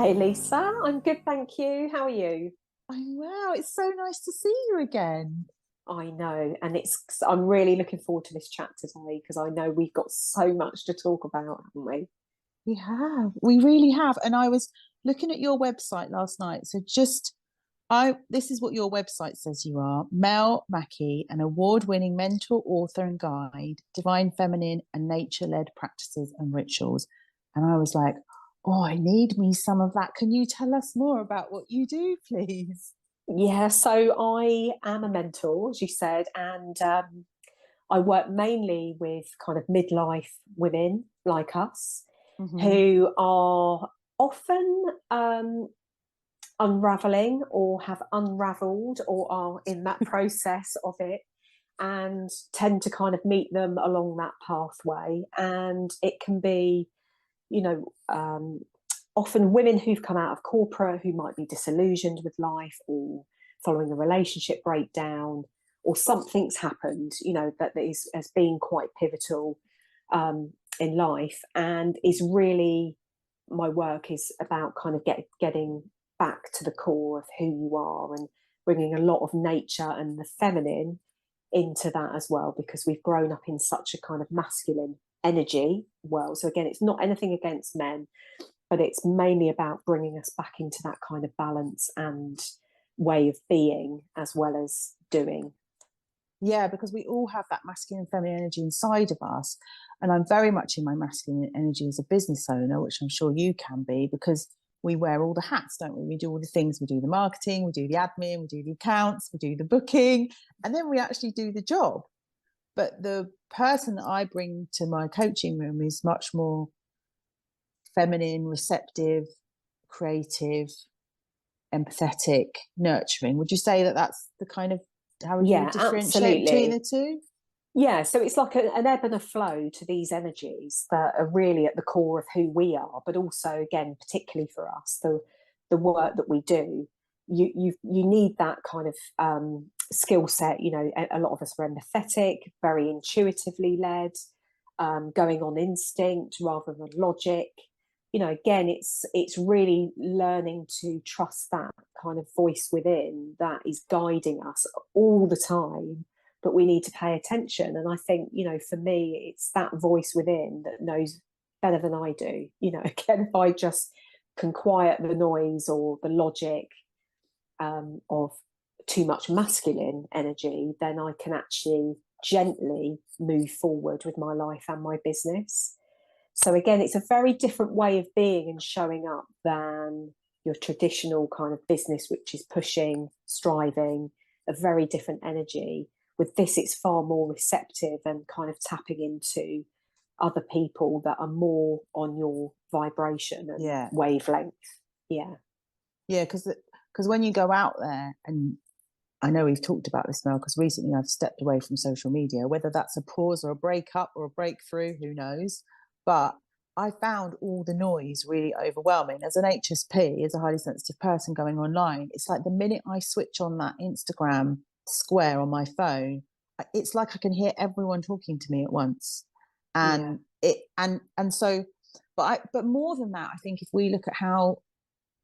Hey Lisa, I'm good, thank you. How are you? I'm well. It's so nice to see you again. I know, and I'm really looking forward to this chat today because I know we've got so much to talk about, haven't we? We have. We really have. And I was looking at your website last night. So just I this is what your website says you are. Mel Mackie, an award-winning mentor, author, and guide, divine feminine and nature-led practices and rituals. And I was like, oh, I need me some of that. Can you tell us more about what you do, please? Yeah, so I am a mentor, as you said, and I work mainly with kind of midlife women like us Hmm. who are often unraveling or have unraveled or are in that process of it and tend to kind of meet them along that pathway. And it can be, you know, often women who've come out of corporate who might be disillusioned with life or following a relationship breakdown or something's happened, that has been quite pivotal in life and is really my work is about kind of getting back to the core of who you are and bringing a lot of nature and the feminine into that as well, because we've grown up in such a kind of masculine energy world. So again, it's not anything against men, but it's mainly about bringing us back into that kind of balance and way of being as well as doing. Yeah, because we all have that masculine and feminine energy inside of us. And I'm very much in my masculine energy as a business owner, which I'm sure you can be, because we wear all the hats, don't we? We do all the things. We do the marketing, we do the admin, we do the accounts, we do the booking, and then we actually do the job. But the person that I bring to my coaching room is much more feminine, receptive, creative, empathetic, nurturing. Would you say that that's the kind of, how would you Yeah, differentiate between the absolutely. two? Yeah, so it's like an ebb and a flow to these energies that are really at the core of who we are, but also, again, particularly for us, the work that we do. You need that kind of skill set. A lot of us are empathetic, very intuitively led, going on instinct rather than logic. Again, it's really learning to trust that kind of voice within that is guiding us all the time, but we need to pay attention. And I think, for me, it's that voice within that knows better than I do. Again, if I just can quiet the noise or the logic of too much masculine energy, then I can actually gently move forward with my life and my business. So again, it's a very different way of being and showing up than your traditional kind of business, which is pushing, striving, a very different energy. With this, it's far more receptive and kind of tapping into other people that are more on your vibration and Yeah, wavelength. Yeah. yeah, because when you go out there, and I know we've talked about this now, because recently I've stepped away from social media, whether that's a pause or a breakup or a breakthrough, who knows? But I found all the noise really overwhelming. As an HSP, as a highly sensitive person going online, it's like the minute I switch on that Instagram square on my phone, it's like I can hear everyone talking to me at once. Yeah. And so, but more than that, I think if we look at how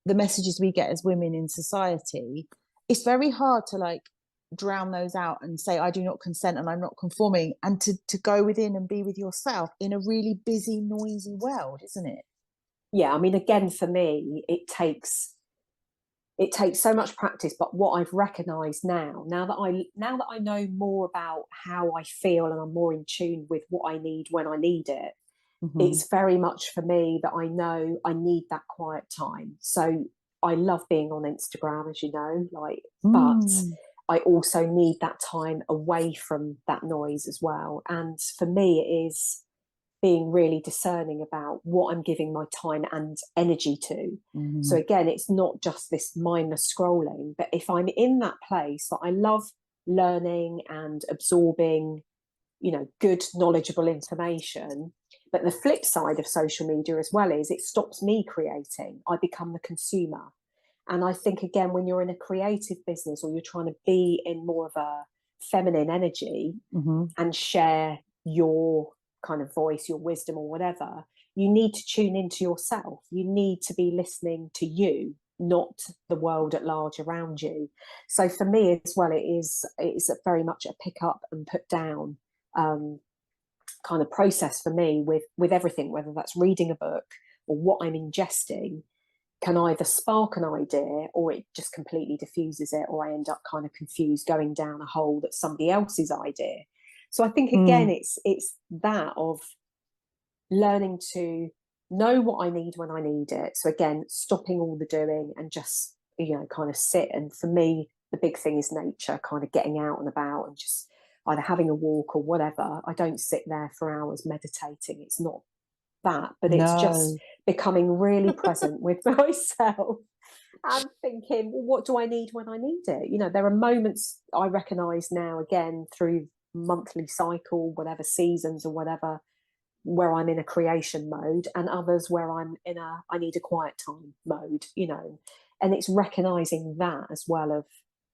the messages we get as women in society, it's very hard to like drown those out and say I do not consent and I'm not conforming, and to go within and be with yourself in a really busy, noisy world, isn't it? Yeah. I mean, again, for me, it takes so much practice, but what I've recognized now that I know more about how I feel and I'm more in tune with what I need when I need it, Mm-hmm. it's very much for me that I know I need that quiet time. So I love being on Instagram, as you know, but Mm. I also need that time away from that noise as well. And for me, it is being really discerning about what I'm giving my time and energy to. So Mm-hmm. again, it's not just this mindless scrolling, but if I'm in that place that I love learning and absorbing, good, knowledgeable information. But the flip side of social media as well is it stops me creating. I become the consumer. And I think, again, when you're in a creative business or you're trying to be in more of a feminine energy Mm-hmm. and share your kind of voice, your wisdom, or whatever, you need to tune into yourself. You need to be listening to you, not the world at large around you. So for me as well, it's very much a pick up and put down kind of process for me with everything, whether that's reading a book or what I'm ingesting can either spark an idea or it just completely diffuses it, or I end up kind of confused going down a hole that's somebody else's idea. So I think again it's that of learning to know what I need when I need it. So again, stopping all the doing and just, kind of sit. And for me, the big thing is nature, kind of getting out and about and just either having a walk or whatever. I don't sit there for hours meditating. It's not that, but it's just becoming really present with myself and thinking, well, what do I need when I need it? There are moments I recognize now, again, through monthly cycle, whatever seasons or whatever, where I'm in a creation mode, and others where I'm in I need a quiet time mode, and it's recognizing that as well, of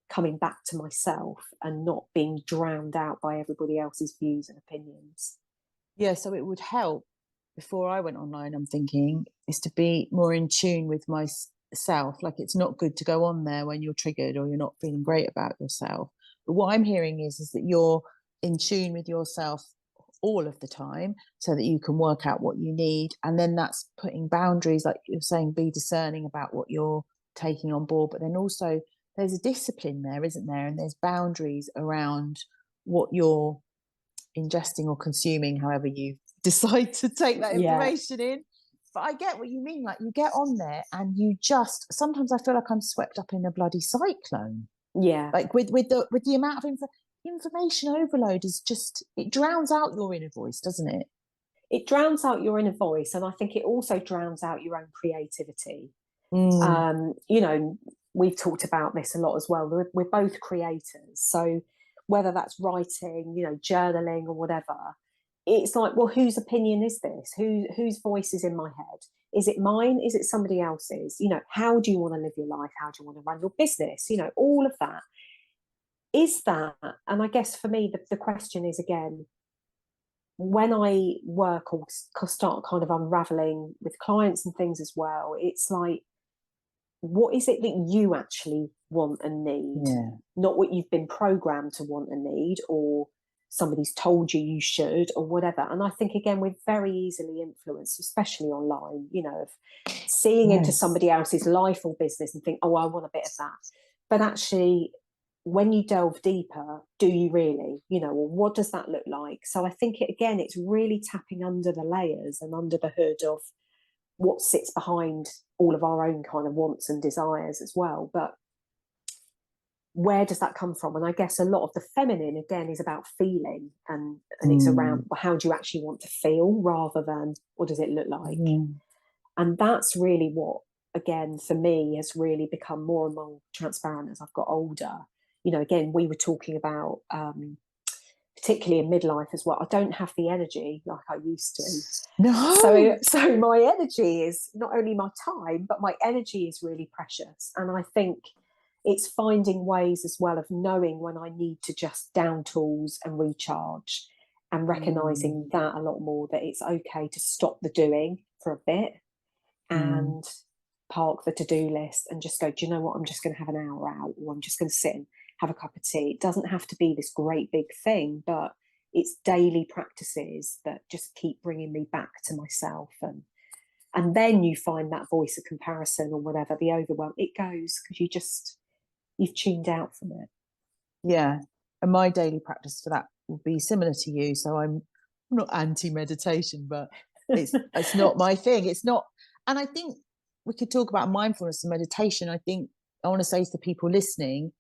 coming back to myself and not being drowned out by everybody else's views and opinions. Yeah, so it would help, before I went online, I'm thinking, is to be more in tune with myself. Like, it's not good to go on there when you're triggered or you're not feeling great about yourself. But what I'm hearing is that you're in tune with yourself all of the time, so that you can work out what you need. And then that's putting boundaries, like you're saying, be discerning about what you're taking on board. But then also there's a discipline there, isn't there? And there's boundaries around what you're ingesting or consuming, however you decide to take that information in. But I get what you mean. Like, you get on there and you just, sometimes I feel like I'm swept up in a bloody cyclone. Yeah. Like with the amount of information overload, is just, it drowns out your inner voice, doesn't it? It drowns out your inner voice, and I think it also drowns out your own creativity. We've talked about this a lot as well. We're both creators, so whether that's writing, journaling or whatever, it's like, well, whose opinion is this? Whose voice is in my head? Is it mine? Is it somebody else's? How do you want to live your life? How do you want to run your business? All of that. Is that, and I guess for me, the question is, again, when I work or start kind of unraveling with clients and things as well, it's like, what is it that you actually want and need? Not what you've been programmed to want and need, or somebody's told you should, or whatever. And I think, again, we're very easily influenced, especially online, of seeing into somebody else's life or business and think, oh, I want a bit of that. But actually, when you delve deeper, do you really, or what does that look like? So I think it's really tapping under the layers and under the hood of what sits behind all of our own kind of wants and desires as well. But where does that come from? And I guess a lot of the feminine, again, is about feeling, and it's around, well, how do you actually want to feel, rather than what does it look like? And that's really what, again, for me, has really become more and more transparent as I've got older. Again, we were talking about, particularly in midlife as well, I don't have the energy like I used to. No. So my energy is not only my time, but my energy is really precious. And I think it's finding ways as well of knowing when I need to just down tools and recharge, and recognizing that a lot more, that it's okay to stop the doing for a bit and park the to-do list and just go, do you know what, I'm just going to have an hour out, or I'm just going to sit and have a cup of tea. It doesn't have to be this great big thing, but it's daily practices that just keep bringing me back to myself. And then you find that voice of comparison or whatever, the overwhelm, it goes, because you've tuned out from it. Yeah. And my daily practice for that will be similar to you. So I'm not anti-meditation, but it's not my thing. It's not. And I think we could talk about mindfulness and meditation. I think I want to say to the people listening,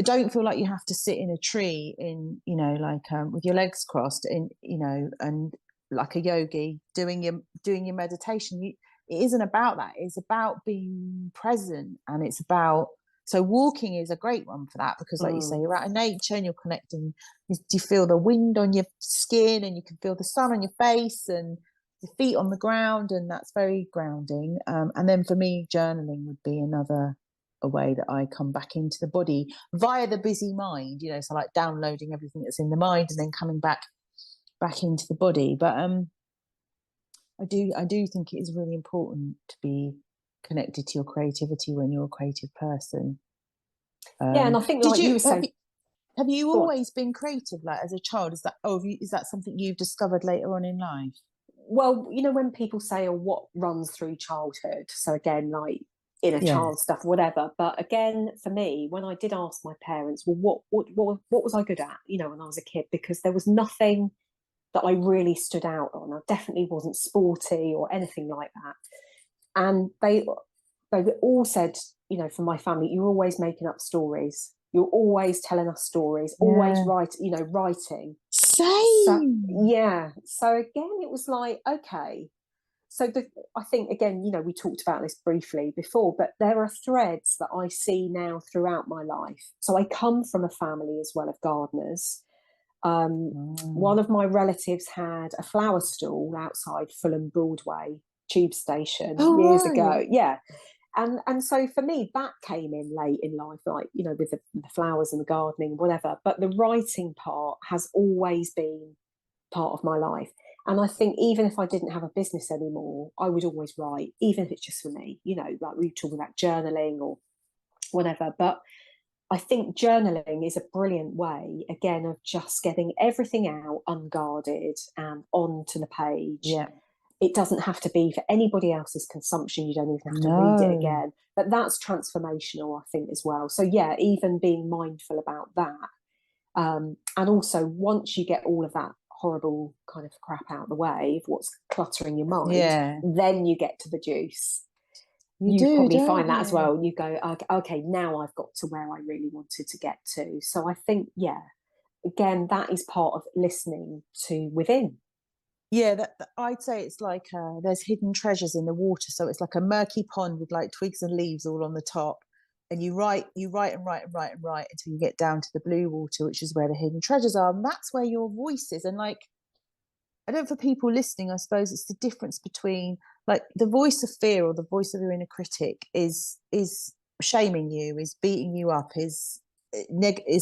don't feel like you have to sit in a tree with your legs crossed and like a yogi doing your meditation. It isn't about that. It's about being present, and it's about, so walking is a great one for that, because like you say, you're out in nature and you're connecting. You feel the wind on your skin, and you can feel the sun on your face and your feet on the ground, and that's very grounding. And then for me, journaling would be a way that I come back into the body via the busy mind, so like downloading everything that's in the mind and then coming back into the body. But I do think it is really important to be connected to your creativity when you're a creative person. Yeah, and I think, Did like you were saying, have you go on. always been creative, like as a child? Is that is that something you've discovered later on in life? Well, you know, when people say, oh, what runs through childhood? So again, like inner Yeah. child stuff, whatever. But again, for me, when I did ask my parents, well, what was I good at, you know, when I was a kid? Because there was nothing that I really stood out on. I definitely wasn't sporty or anything like that. And they all said, you know, for my family, you're always making up stories. You're always telling us stories, always Yeah. writing. So Same. yeah. So again, it was like, okay. So I think again, you know, we talked about this briefly before, but there are threads that I see now throughout my life. So I come from a family as well of gardeners. One of my relatives had a flower stall outside Fulham Broadway tube station Oh, years right. ago. Yeah. And so for me, that came in late in life, like, you know, with the flowers and the gardening, whatever. But the writing part has always been part of my life. And I think even if I didn't have a business anymore, I would always write, even if it's just for me, you know, like we were talking about journaling or whatever. But I think journaling is a brilliant way, again, of just getting everything out unguarded and onto the page. Yeah. It doesn't have to be for anybody else's consumption. You don't even have to read it No. again. But that's transformational, I think, as well. So, yeah, even being mindful about that. And also, once you get all of that horrible kind of crap out of the way of what's cluttering your mind, Yeah. then you get to the juice. You You do, probably don't find that as you? well. You go, okay, now I've got to where I really wanted to get to. So I think, yeah, again, that is part of listening to within. Yeah, I'd say it's like there's hidden treasures in the water. So it's like a murky pond with like twigs and leaves all on the top. And you write and write and write and write until you get down to the blue water, which is where the hidden treasures are. And that's where your voice is. And like, I don't, for people listening, I suppose it's the difference between like the voice of fear or the voice of your inner critic is shaming you, is beating you up, is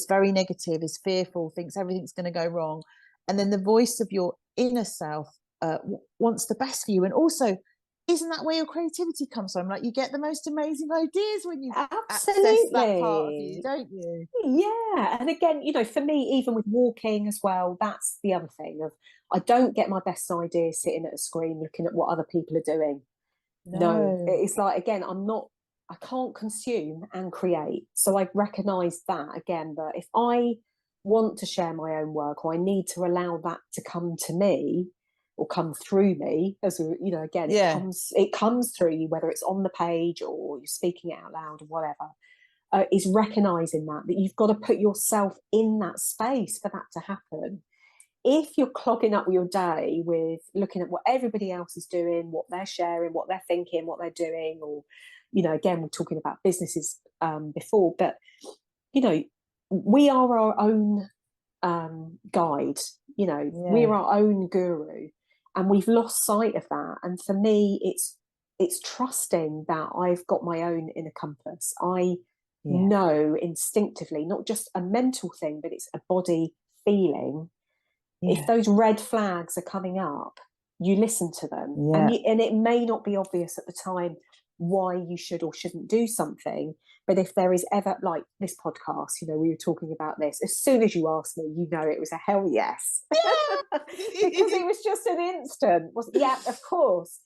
very negative, is fearful, thinks everything's going to go wrong. And then the voice of your inner self wants the best for you. And also, isn't that where your creativity comes from? Like you get the most amazing ideas when you access that part of you, Absolutely. don't you? Yeah. And again, you know, for me, even with walking as well, that's the other thing of I don't get my best ideas sitting at a screen looking at what other people are doing. No, No. it's like, again, I can't consume and create. So I've recognized that again, that if I want to share my own work or I need to allow that to come to me or come through me, as you know, again, Yeah. it comes through you, whether it's on the page or you're speaking it out loud or whatever, is recognizing that you've got to put yourself in that space for that to happen. If you're clogging up your day with looking at what everybody else is doing, what they're sharing, what they're thinking, what they're doing, or, you know, again, we're talking about businesses before, but, you know, we are our own guide, you know, we're Yeah. our own guru, and we've lost sight of that. And for me, it's trusting that I've got my own inner compass. I Yeah. know instinctively, not just a mental thing, but it's a body feeling. If Yeah. those red flags are coming up, you listen to them, Yeah. and it may not be obvious at the time why you should or shouldn't do something. But if there is ever, like this podcast, you know, we were talking about this, as soon as you asked me, you know, it was a hell yes. Because it was just an instant. Yeah, of course.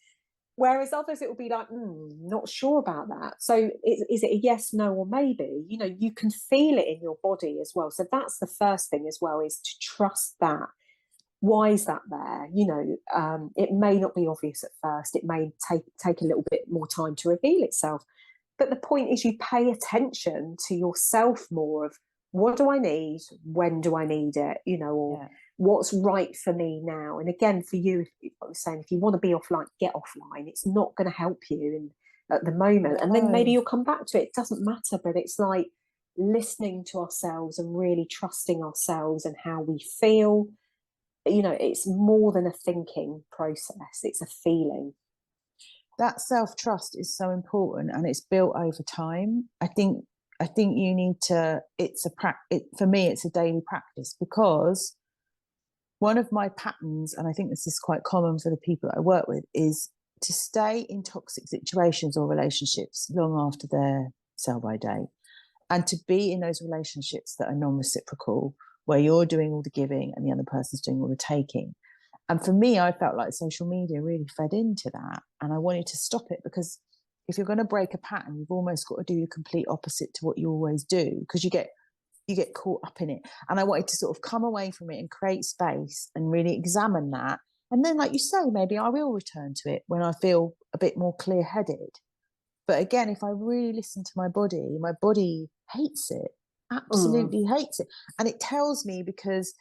Whereas others, it will be like, not sure about that. So is it a yes, no, or maybe? You know, you can feel it in your body as well. So that's the first thing as well, is to trust that. Why is that there? You know, it may not be obvious at first. It may take a little bit more time to reveal itself. But the point is, you pay attention to yourself more of what do I need? When do I need it? You know, or Yeah. what's right for me now? And again, for you, I was saying, if you want to be offline, get offline. It's not going to help you at the moment. And then maybe No. you'll come back to it. It doesn't matter, but it's like listening to ourselves and really trusting ourselves and how we feel. You know, it's more than a thinking process, it's a feeling. That self-trust is so important, and it's built over time. I think you need to, for me it's a daily practice, because one of my patterns, and I think this is quite common for the people that I work with, is to stay in toxic situations or relationships long after their sell-by date, and to be in those relationships that are non-reciprocal, where you're doing all the giving and the other person's doing all the taking. And for me, I felt like social media really fed into that, and I wanted to stop it, because if you're going to break a pattern, you've almost got to do the complete opposite to what you always do, because you get caught up in it. And I wanted to sort of come away from it and create space and really examine that. And then, like you say, maybe I will return to it when I feel a bit more clear-headed. But again, if I really listen to my body hates it, absolutely hates it. And it tells me, because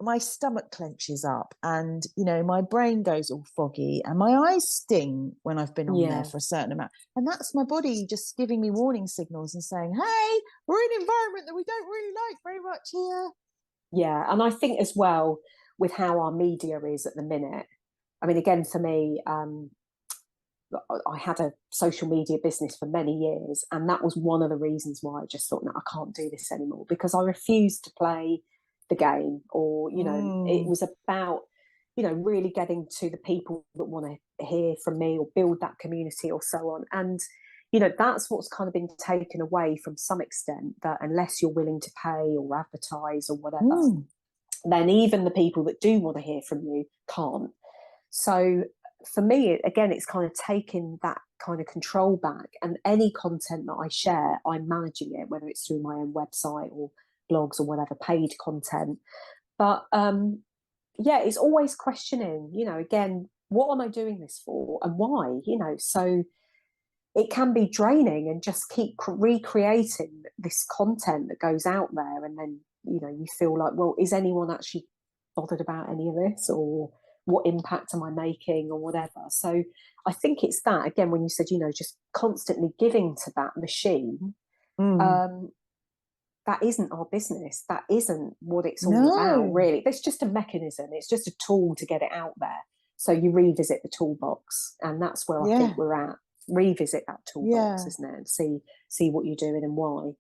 my stomach clenches up, and, you know, my brain goes all foggy, and my eyes sting when I've been on there for a certain amount. And that's my body just giving me warning signals and saying, hey, we're in an environment that we don't really like very much here. Yeah. And I think as well, with how our media is at the minute, I mean, again, for me, I had a social media business for many years, and that was one of the reasons why I just thought, no, I can't do this anymore, because I refused to play the game, or, you know, it was about, you know, really getting to the people that want to hear from me or build that community or so on. And, you know, that's what's kind of been taken away from some extent, that unless you're willing to pay or advertise or whatever, then even the people that do want to hear from you can't. So for me, again, it's kind of taking that kind of control back, and any content that I share, I'm managing it, whether it's through my own website or blogs or whatever, paid content. But yeah, it's always questioning, you know, again, what am I doing this for and why, you know? So it can be draining, and just keep recreating this content that goes out there, and then, you know, you feel like, well, is anyone actually bothered about any of this, or what impact am I making, or whatever? So I think it's that, again, when you said, you know, just constantly giving to that machine, that isn't our business. That isn't what it's all about, really. It's just a mechanism. It's just a tool to get it out there. So you revisit the toolbox, and that's where I think we're at. Revisit that toolbox, isn't it? And see what you're doing and why.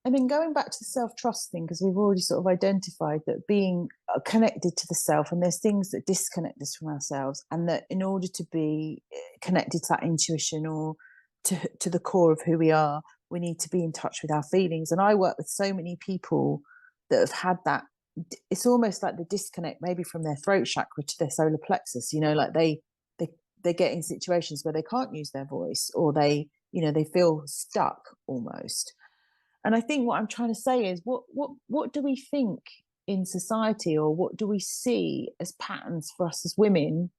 I mean, going back to the self-trust thing, because we've already sort of identified that being connected to the self, and there's things that disconnect us from ourselves, and that in order to be connected to that intuition, or to the core of who we are, we need to be in touch with our feelings. And I work with so many people that have had that. It's almost like the disconnect, maybe from their throat chakra to their solar plexus, you know, like they get in situations where they can't use their voice, or they, you know, they feel stuck almost. And I think what I'm trying to say is, what do we think in society, or what do we see as patterns for us as women,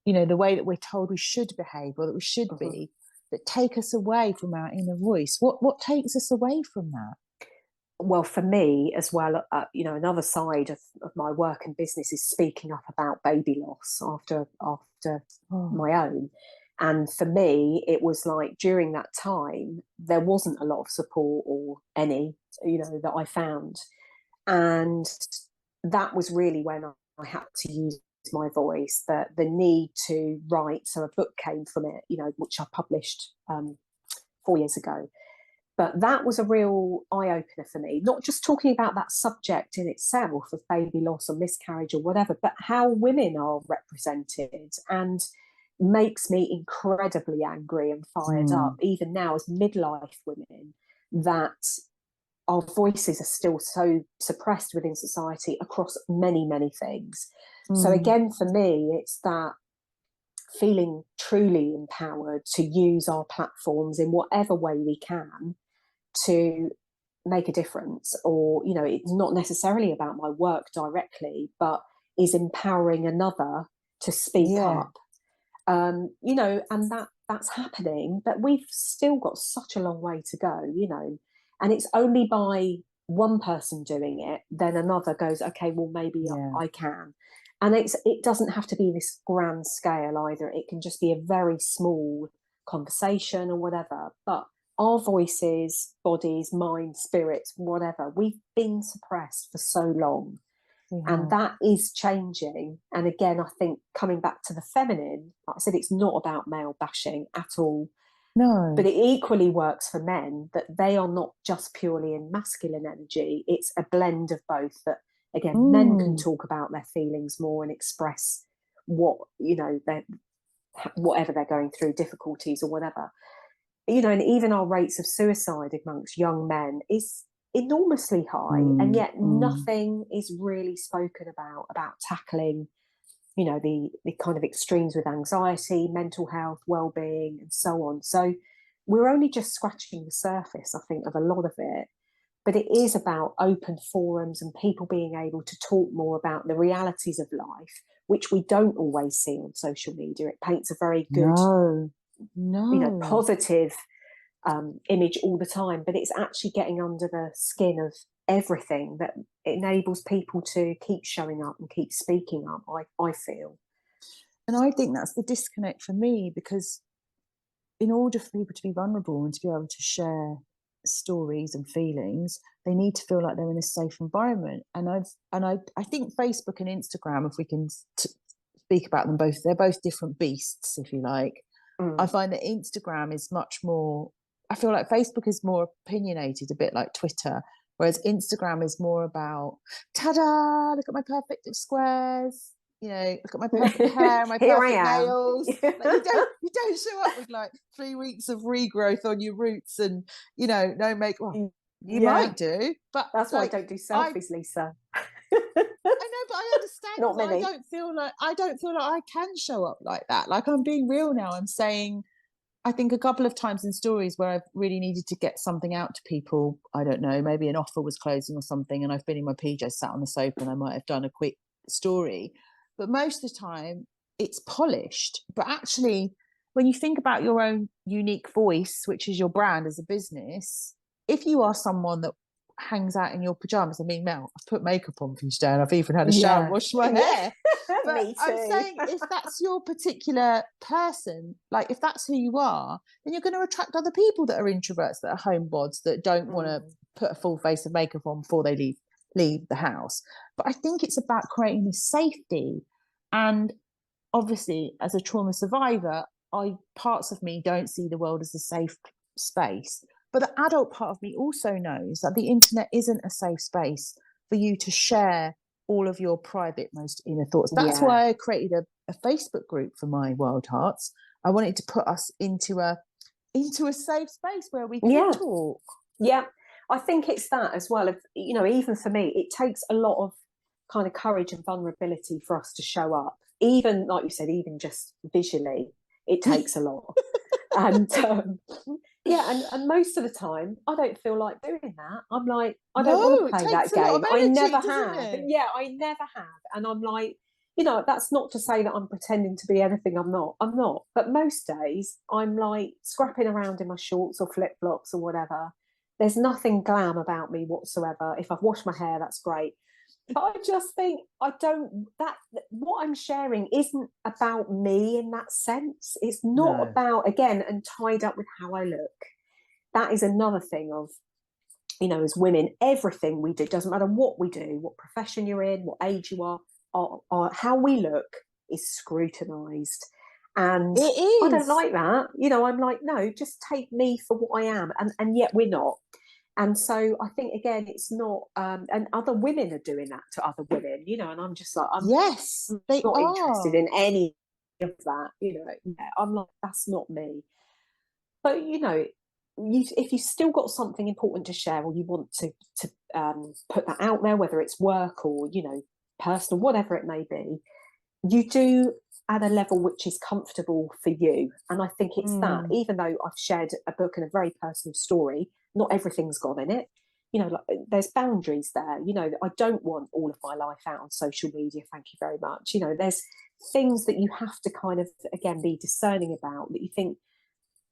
you know, the way that we're told we should behave, or that we should be, that take us away from our inner voice? What takes us away from that? Well, for me as well, you know, another side of my work and business is speaking up about baby loss after my own. And for me, it was like, during that time, there wasn't a lot of support, or any, you know, that I found. And that was really when I had to use my voice, the need to write. So a book came from it, you know, which I published 4 years ago. But that was a real eye-opener for me, not just talking about that subject in itself of baby loss or miscarriage or whatever, but how women are represented, and makes me incredibly angry and fired up, even now as midlife women, that our voices are still so suppressed within society across many, many things. So again, for me, it's that feeling truly empowered to use our platforms in whatever way we can to make a difference. Or, you know, it's not necessarily about my work directly, but is empowering another to speak up. You know, and that's happening, but we've still got such a long way to go, you know. And it's only by one person doing it, then another goes, okay, well, maybe I can. And it doesn't have to be this grand scale either. It can just be a very small conversation or whatever. But our voices, bodies, minds, spirits, whatever, we've been suppressed for so long. And that is changing. And again, I think coming back to the feminine, like I said, it's not about male bashing at all. No. But it equally works for men, that they are not just purely in masculine energy. It's a blend of both, that Again, men can talk about their feelings more and express what, you know, whatever they're going through, difficulties or whatever. You know, and even our rates of suicide amongst young men is enormously high, and yet nothing is really spoken about tackling, you know, the kind of extremes with anxiety, mental health, well-being, and so on. So we're only just scratching the surface, I think, of a lot of it. But it is about open forums and people being able to talk more about the realities of life, which we don't always see on social media. It paints a very good, you know, positive image all the time, but it's actually getting under the skin of everything that enables people to keep showing up and keep speaking up, I feel. And I think that's the disconnect for me, because in order for people to be vulnerable and to be able to share stories and feelings, they need to feel like they're in a safe environment. And I think Facebook and Instagram, if we can speak about them both, they're both different beasts, if you like. I find that Instagram is much more, I feel like Facebook is more opinionated, a bit like Twitter, whereas Instagram is more about, ta-da, look at my perfect squares, you know, look at my perfect hair, my perfect nails. Like, you don't show up with like 3 weeks of regrowth on your roots and, you know, no makeup. Well, you might do, but that's why I don't do selfies, Lisa. I know, but I understand. Not many. I don't feel like I can show up like that. Like, I'm being real now. I'm saying, I think a couple of times in stories where I've really needed to get something out to people, I don't know, maybe an offer was closing or something, and I've been in my PJs sat on the sofa and I might have done a quick story. But most of the time it's polished. But actually, when you think about your own unique voice, which is your brand as a business, if you are someone that hangs out in your pajamas, I mean, Mel, I've put makeup on for you today and I've even had a shower and washed my hair. But Me too. I'm saying, if that's your particular person, like if that's who you are, then you're going to attract other people that are introverts, that are homebods, that don't want to put a full face of makeup on before they leave the house. But I think it's about creating this safety. And obviously, as a trauma survivor, parts of me don't see the world as a safe space. But the adult part of me also knows that the internet isn't a safe space for you to share all of your private, most inner thoughts. That's why I created a Facebook group for my Wild Hearts. I wanted to put us into a safe space where we can talk. Yeah, I think it's that as well. You know, even for me, it takes a lot of kind of courage and vulnerability for us to show up. Even, like you said, even just visually, it takes a lot. And and most of the time I don't feel like doing that. I'm like, I don't want to play that game. I never have. Yeah, I never have. And I'm like, you know, that's not to say that I'm pretending to be anything I'm not. But most days I'm like scrapping around in my shorts or flip-flops or whatever. There's nothing glam about me whatsoever. If I've washed my hair, that's great. But I just think what I'm sharing isn't about me in that sense. It's not about, again, and tied up with how I look. That is another thing of, you know, as women, everything we do, doesn't matter what we do, what profession you're in, what age you are, how we look is scrutinized. And it is. I don't like that. You know, I'm like, no, just take me for what I am. And yet we're not. And so I think, again, it's not, and other women are doing that to other women, you know, and I'm just like, I'm not interested in any of that, you know. I'm like, that's not me. But, you know, if you've still got something important to share, or you want to put that out there, whether it's work or, you know, personal, whatever it may be, you do at a level which is comfortable for you. And I think it's that, even though I've shared a book and a very personal story, not everything's gone in it. You know, like, there's boundaries there. You know, I don't want all of my life out on social media. Thank you very much. You know, there's things that you have to kind of, again, be discerning about, that you think,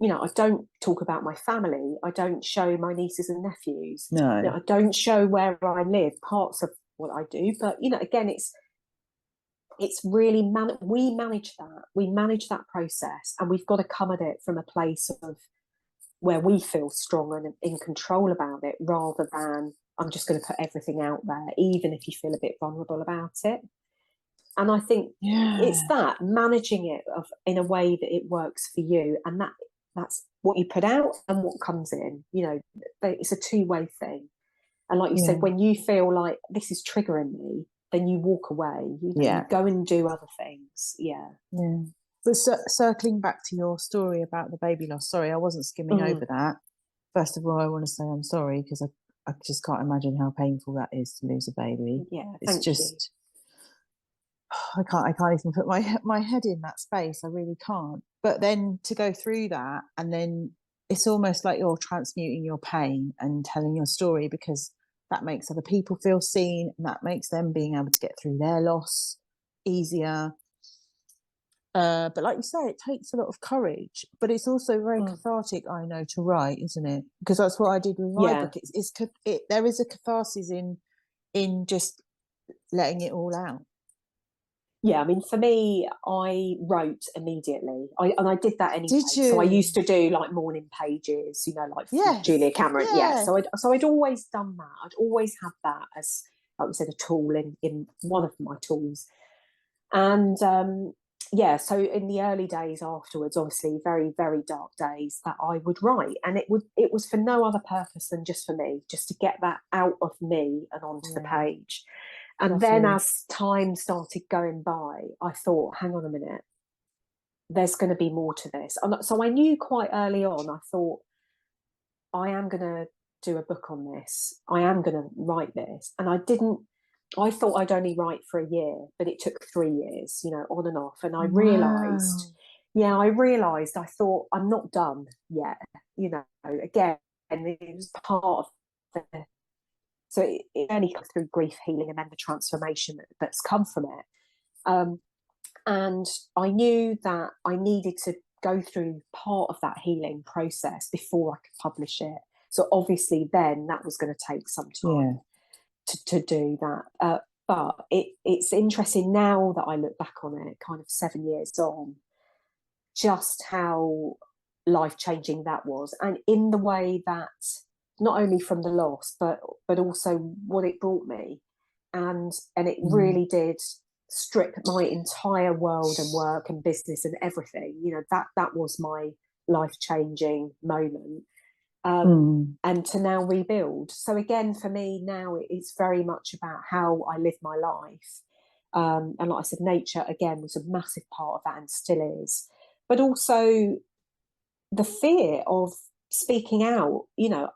you know, I don't talk about my family. I don't show my nieces and nephews. No. You know, I don't show where I live, parts of what I do. But, you know, again, it's really, we manage that process, and we've got to come at it from a place of where we feel strong and in control about it, rather than I'm just going to put everything out there, even if you feel a bit vulnerable about it. And I think it's that, managing it in a way that it works for you, and that's what you put out and what comes in. You know, it's a two-way thing. And like you said, when you feel like this is triggering me, then you walk away, you know, you go and do other things. But circling back to your story about the baby loss, sorry, I wasn't skimming over that. First of all, I want to say I'm sorry, because I just can't imagine how painful that is to lose a baby. It's just I can't even put my head in that space. I really can't. But then to go through that, and then it's almost like you're transmuting your pain and telling your story, because that makes other people feel seen, and that makes them being able to get through their loss easier. But like you say, it takes a lot of courage, but it's also very cathartic, I know, to write, isn't it? Because that's what I did with my book. There is a catharsis in just letting it all out. Yeah, I mean, for me, I wrote immediately. I did that anyway. Did you? So I used to do like morning pages, you know, like Julia Cameron. Yeah. So I'd always done that. I'd always had that as, like we said, a tool in one of my tools. And so in the early days afterwards, obviously very, very dark days, that I would write. And it was for no other purpose than just for me, just to get that out of me and onto the page. And then as time started going by, I thought, hang on a minute, there's going to be more to this. And so I knew quite early on, I thought, I am going to do a book on this. I am going to write this. And I thought I'd only write for a year, but it took 3 years, you know, on and off. And I realised, I thought, I'm not done yet, you know, again, and it was part of the... So it only comes through grief healing and then the transformation that's come from it. And I knew that I needed to go through part of that healing process before I could publish it. So obviously then that was going to take some time to do that. But it's interesting now that I look back on it, kind of 7 years on, just how life-changing that was. And in the way that, not only from the loss, but also what it brought me. And it really did strip my entire world and work and business and everything. You know, that was my life-changing moment. And to now rebuild. So again, for me now, it's very much about how I live my life. And like I said, nature, again, was a massive part of that and still is. But also the fear of speaking out, you know,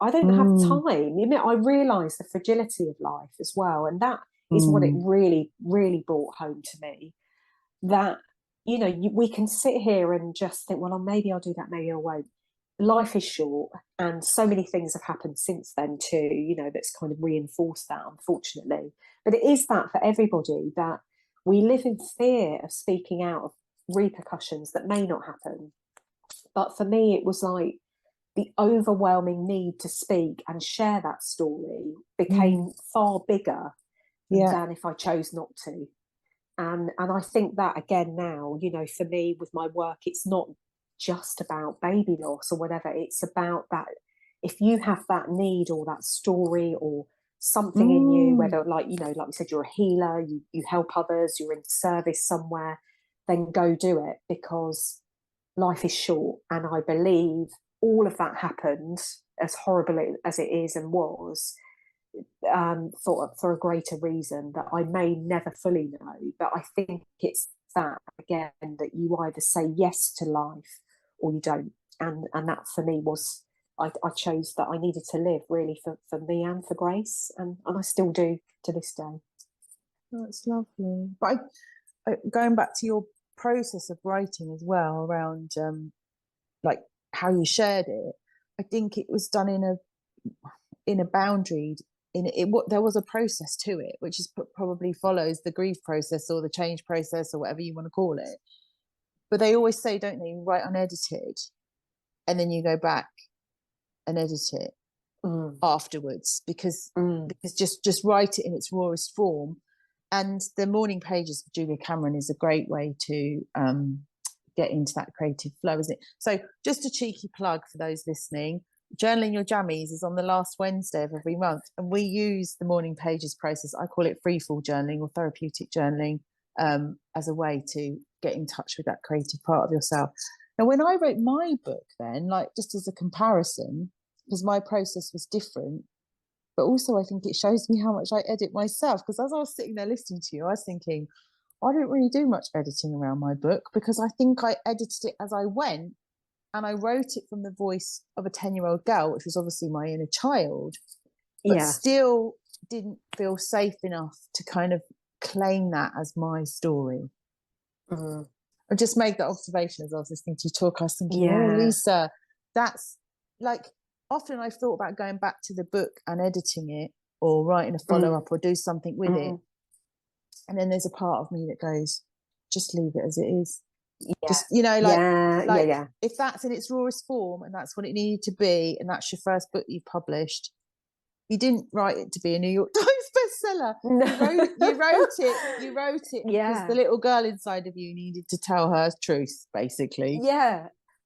I don't have time. You know, I realise the fragility of life as well. And that is what it really, really brought home to me. That, you know, we can sit here and just think, well, maybe I'll do that, maybe I won't. Life is short, and so many things have happened since then too, you know, that's kind of reinforced that, unfortunately. But it is that for everybody, that we live in fear of speaking out of repercussions that may not happen. But for me, it was like, the overwhelming need to speak and share that story became far bigger than if I chose not to. And I think that, again, now, you know, for me with my work, it's not just about baby loss or whatever. It's about that, if you have that need or that story or something in you, whether, like, you know, like we said, you're a healer, you help others, you're in service somewhere, then go do it, because life is short. And I believe all of that happened, as horrible as it is and was, for a greater reason that I may never fully know. But I think it's that, again, that you either say yes to life or you don't. And that for me was, I chose that I needed to live, really, for me and for Grace. And I still do to this day. That's lovely. But going back to your process of writing as well, around like how you shared it, I think it was done in a boundary. There was a process to it, which is probably follows the grief process or the change process or whatever you want to call it. But they always say, don't they, write unedited, and then you go back and edit it afterwards, because just write it in its rawest form. And the morning pages of Julia Cameron is a great way to get into that creative flow, isn't it? So just a cheeky plug for those listening. Journaling Your Jammies is on the last Wednesday of every month, and we use the morning pages process. I call it freefall journaling or therapeutic journaling, as a way to get in touch with that creative part of yourself. Now, when I wrote my book, then, like, just as a comparison, because my process was different, But also I think it shows me how much I edit myself, because as I was sitting there listening to you, I was thinking, I didn't really do much editing around my book, because I think I edited it as I went, and I wrote it from the voice of a 10-year-old girl, which was obviously my inner child, but still didn't feel safe enough to kind of claim that as my story. I just made that observation as I was listening to you talk. I was thinking, oh, Lisa, that's like, often I've thought about going back to the book and editing it, or writing a follow-up, or do something with it. And then there's a part of me that goes, just leave it as it is. Just, you know, like, if that's in its rawest form and that's what it needed to be, and that's your first book you've published, you didn't write it to be a New York Times bestseller. You wrote it because the little girl inside of you needed to tell her truth, basically.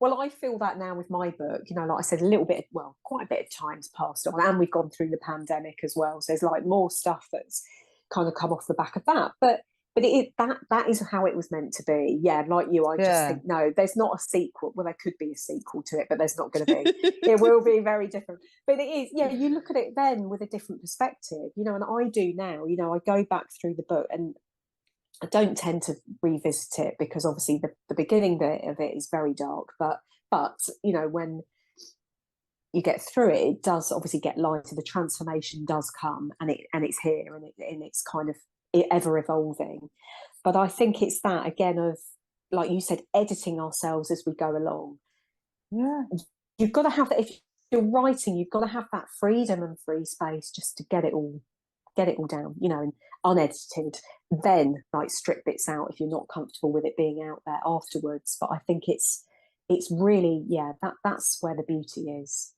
Well, I feel that now with my book, you know, like I said, quite a bit of time's passed on, and we've gone through the pandemic as well, so there's like more stuff that's kind of come off the back of that, but that is how it was meant to be. Like you, I just think, no, there's not a sequel. Well, there could be a sequel to it, but there's not going to be. It will be very different, but it is, you look at it then with a different perspective, you know, and I do now, you know, I go back through the book, and I don't tend to revisit it, because obviously the beginning bit of it is very dark, but you know, when you get through it, it does obviously get lighter. The transformation does come, and it's here, and it's kind of ever evolving. But I think it's that again of, like you said, editing ourselves as we go along. You've got to have that. If you're writing, you've got to have that freedom and free space just to get it all down, you know, and unedited. Then like strip bits out if you're not comfortable with it being out there afterwards. But I think it's really that's where the beauty is.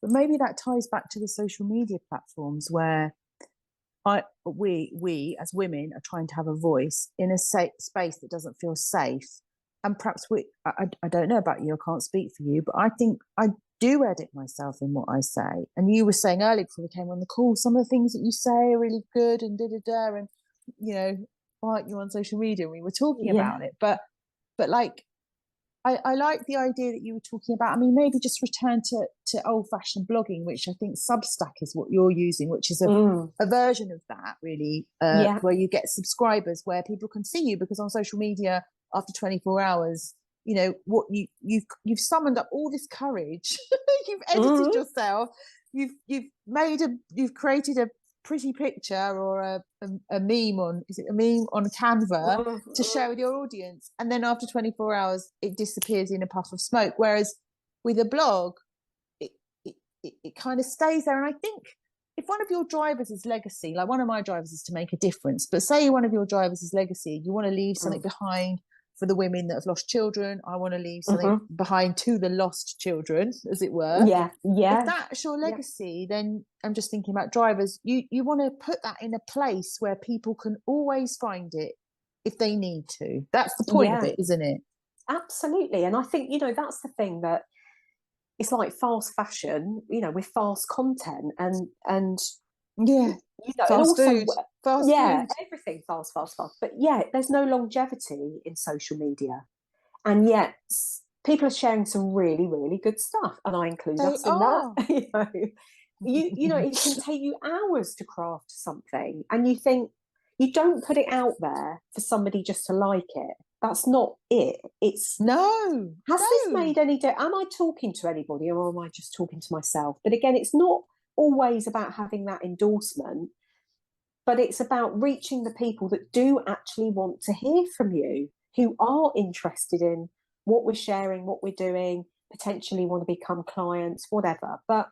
But maybe that ties back to the social media platforms, where we as women are trying to have a voice in a safe space that doesn't feel safe. And perhaps I don't know about you, I can't speak for you, but I think I do edit myself in what I say. And you were saying earlier before we came on the call, some of the things that you say are really good, and and you know, like you on social media, and we were talking about it. But like, I like the idea that you were talking about. I mean, maybe just return to old-fashioned blogging, which I think Substack is what you're using, which is a version of that, really, where you get subscribers, where people can see you, because on social media, after 24 hours, you know, what you've summoned up all this courage, you've edited yourself, you've created a pretty picture, or a meme on Canva to share with your audience, and then after 24 hours it disappears in a puff of smoke. Whereas with a blog, it kind of stays there. And I think if one of your drivers is legacy, like one of my drivers is to make a difference, but say one of your drivers is legacy, you want to leave something behind for the women that have lost children. I want to leave something behind to the lost children, as it were. If that's your legacy, then I'm just thinking about drivers. You want to put that in a place where people can always find it if they need to. That's the point of it, isn't it? Absolutely. And I think, you know, that's the thing, that it's like fast fashion, you know, with fast content, and you know, fast and also food. Fast food. Everything fast. But there's no longevity in social media, and yet people are sharing some really, really good stuff, and I include us in that. You know, it can take you hours to craft something, and you think, you don't put it out there for somebody just to like it. That's not it. It's has this made any difference? Am I talking to anybody, or am I just talking to myself? But again, it's not always about having that endorsement, but it's about reaching the people that do actually want to hear from you, who are interested in what we're sharing, what we're doing, potentially want to become clients, whatever. But,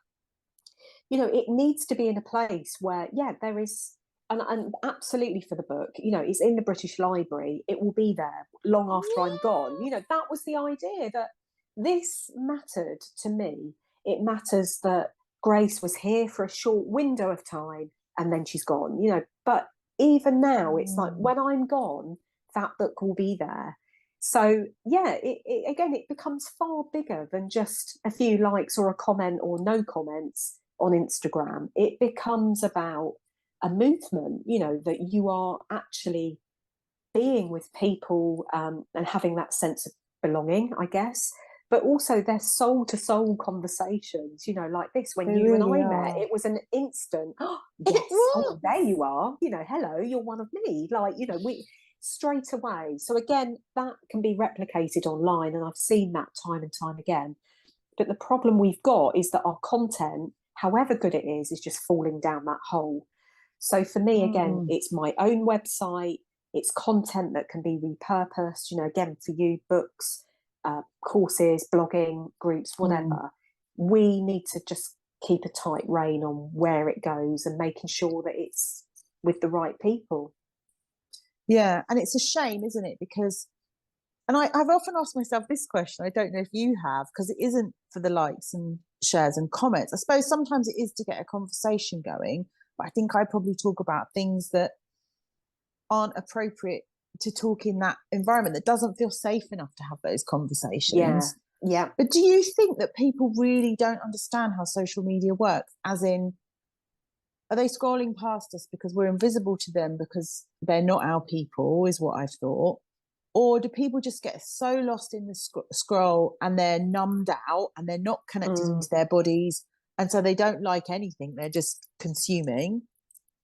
you know, it needs to be in a place where, there is, and absolutely for the book, you know, it's in the British Library. It will be there long after I'm gone. You know, that was the idea, that this mattered to me. It matters that Grace was here for a short window of time, and then she's gone, you know. But even now, it's like, when I'm gone, that book will be there. So it becomes far bigger than just a few likes or a comment or no comments on Instagram. It becomes about a movement, you know, that you are actually being with people, and having that sense of belonging, I guess. but also they're soul to soul conversations, you know, like this. When They you and really I met, are. it was an instant, oh, It yes, was. oh, there you are, you know, hello, you're one of me. Like, you know, we straight away. So again, that can be replicated online, and I've seen that time and time again. But the problem we've got is that our content, however good it is just falling down that hole. So for me, again, it's my own website, it's content that can be repurposed, you know, again, for you, books, courses, blogging, groups, whatever. We need to just keep a tight rein on where it goes and making sure that it's with the right people. Yeah, and it's a shame, isn't it? Because, and I've often asked myself this question, I don't know if you have, because it isn't for the likes and shares and comments. I suppose sometimes it is to get a conversation going, but I think I probably talk about things that aren't appropriate to talk in that environment, that doesn't feel safe enough to have those conversations. Yeah. But do you think that people really don't understand how social media works? As in, are they scrolling past us because we're invisible to them because they're not our people, is what I've thought? Or do people just get so lost in the scroll and they're numbed out and they're not connected into their bodies, and so they don't like anything, they're just consuming,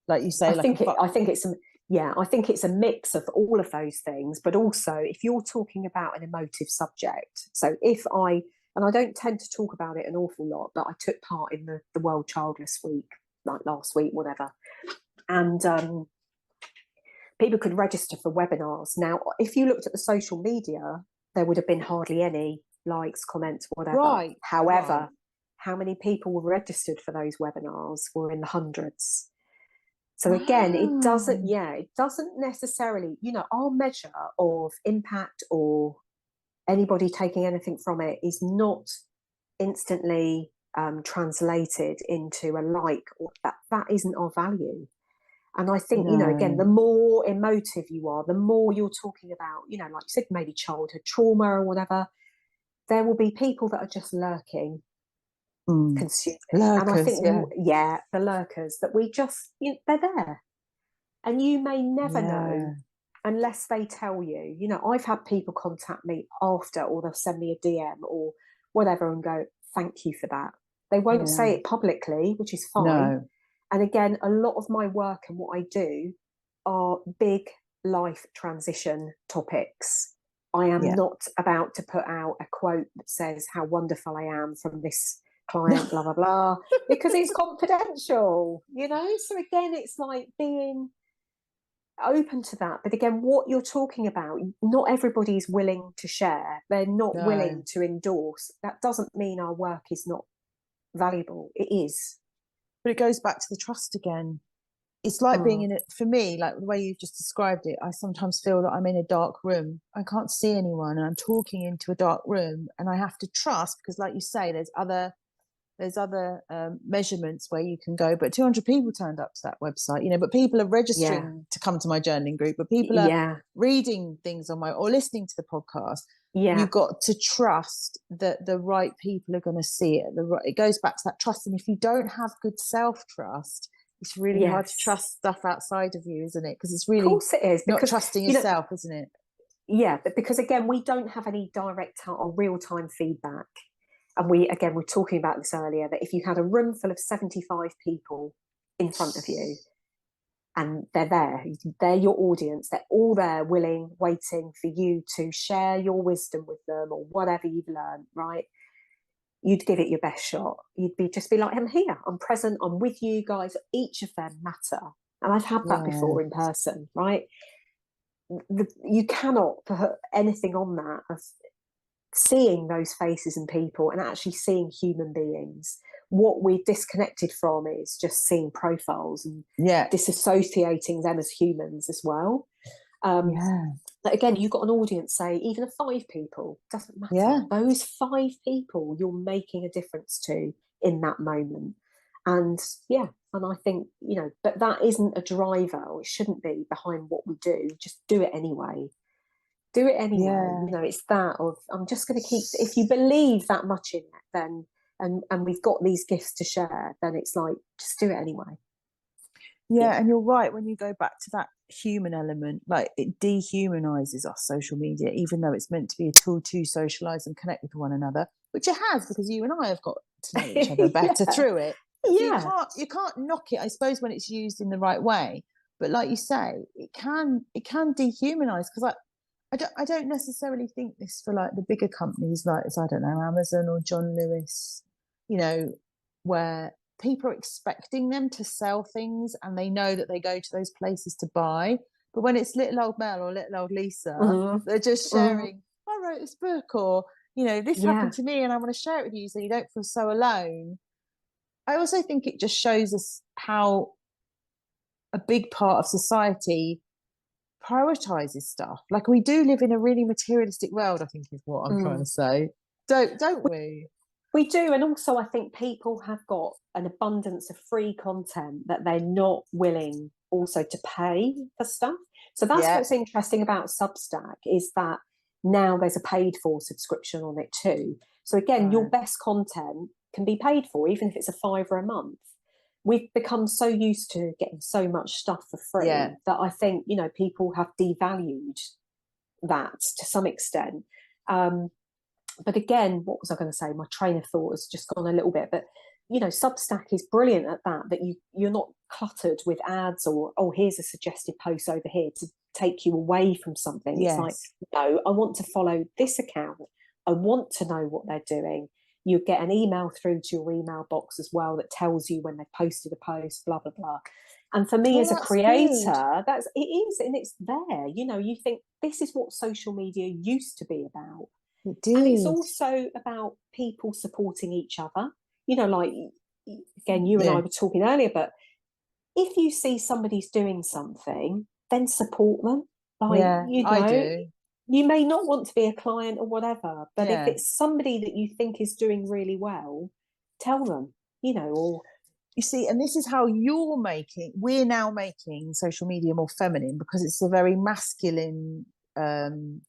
like you say? I think it's a mix of all of those things. But also, if you're talking about an emotive subject, so and I don't tend to talk about it an awful lot, but I took part in the World Childless Week, like last week, whatever, and people could register for webinars. Now, if you looked at the social media, there would have been hardly any likes, comments, whatever. Right. However, how many people were registered for those webinars were in the hundreds. So again, it doesn't necessarily, you know, our measure of impact or anybody taking anything from it is not instantly translated into a like, or that isn't our value. And I think, you know, again, the more emotive you are, the more you're talking about, you know, like you said, maybe childhood trauma or whatever, there will be people that are just lurking, consuming. Lurkers, and I think, the lurkers, that we just, they're there. And you may never know unless they tell you. You know, I've had people contact me after, or they'll send me a DM or whatever and go, thank you for that. They won't say it publicly, which is fine. No. And again, a lot of my work and what I do are big life transition topics. I am not about to put out a quote that says how wonderful I am from this client, blah, blah, blah, because it's confidential, you know? So again, it's like being open to that. But again, what you're talking about, not everybody's willing to share. They're not willing to endorse. That doesn't mean our work is not valuable. It is. But it goes back to the trust again. It's like being in it, for me, like the way you've just described it, I sometimes feel that I'm in a dark room. I can't see anyone and I'm talking into a dark room, and I have to trust, because like you say, there's other measurements where you can go, but 200 people turned up to that website, you know, but people are registering to come to my journaling group, but people are reading things on or listening to the podcast. You've got to trust that the right people are going to see it. It goes back to that trust. And if you don't have good self-trust, it's really hard to trust stuff outside of you, isn't it? Because it's really, of course it is, not trusting yourself, isn't it? Yeah, but because again, we don't have any direct or real-time feedback. And we're talking about this earlier, that if you had a room full of 75 people in front of you, and they're your audience, they're all there, willing, waiting for you to share your wisdom with them or whatever you've learned, right? You'd give it your best shot. You'd just be like, I'm here, I'm present, I'm with you guys. Each of them matter. And I've had that before in person, right? You cannot put anything on that of seeing those faces and people and actually seeing human beings. What we're disconnected from is just seeing profiles and disassociating them as humans as well. But again, you've got an audience, say even of 5 people, doesn't matter. Those 5 people you're making a difference to in that moment. And and I think, you know, but that isn't a driver, or it shouldn't be, behind what we do. Just do it anyway. Do it anyway. You know, it's that of, I'm just going to keep, if you believe that much in it, then and we've got these gifts to share, then it's like, just do it anyway. Yeah, and you're right. When you go back to that human element, like it dehumanizes us, social media, even though it's meant to be a tool to socialize and connect with one another, which it has, because you and I have got to know each other better through it. So you can't knock it, I suppose, when it's used in the right way. But like you say, it can dehumanize, because I don't necessarily think this for like the bigger companies, like, I don't know, Amazon or John Lewis, where people are expecting them to sell things and they know that they go to those places to buy. But when it's little old Mel or little old Lisa, they're just sharing, I wrote this book, or, this happened to me and I want to share it with you so you don't feel so alone. I also think it just shows us how a big part of society prioritizes stuff. Like, we do live in a really materialistic world, I think is what I'm trying to say. Don't we? We do. And also, I think people have got an abundance of free content that they're not willing also to pay for stuff. So that's what's interesting about Substack, is that now there's a paid for subscription on it too. So again, your best content can be paid for, even if it's £5 a month. We've become so used to getting so much stuff for free that I think, people have devalued that to some extent. But again, what was I going to say? My train of thought has just gone a little bit. But, Substack is brilliant at that you're not cluttered with ads or, oh, here's a suggested post over here to take you away from something. It's like, no, I want to follow this account. I want to know what they're doing. You get an email through to your email box as well that tells you when they've posted a post, blah, blah, blah. And for me as a creator, it is, and it's there. You think this is what social media used to be about. And it's also about people supporting each other. Like, again, you and I were talking earlier, but if you see somebody's doing something, then support them. Like, I do. You may not want to be a client or whatever, but if it's somebody that you think is doing really well, tell them, or... You see, and this is how we're now making social media more feminine, because it's a very masculine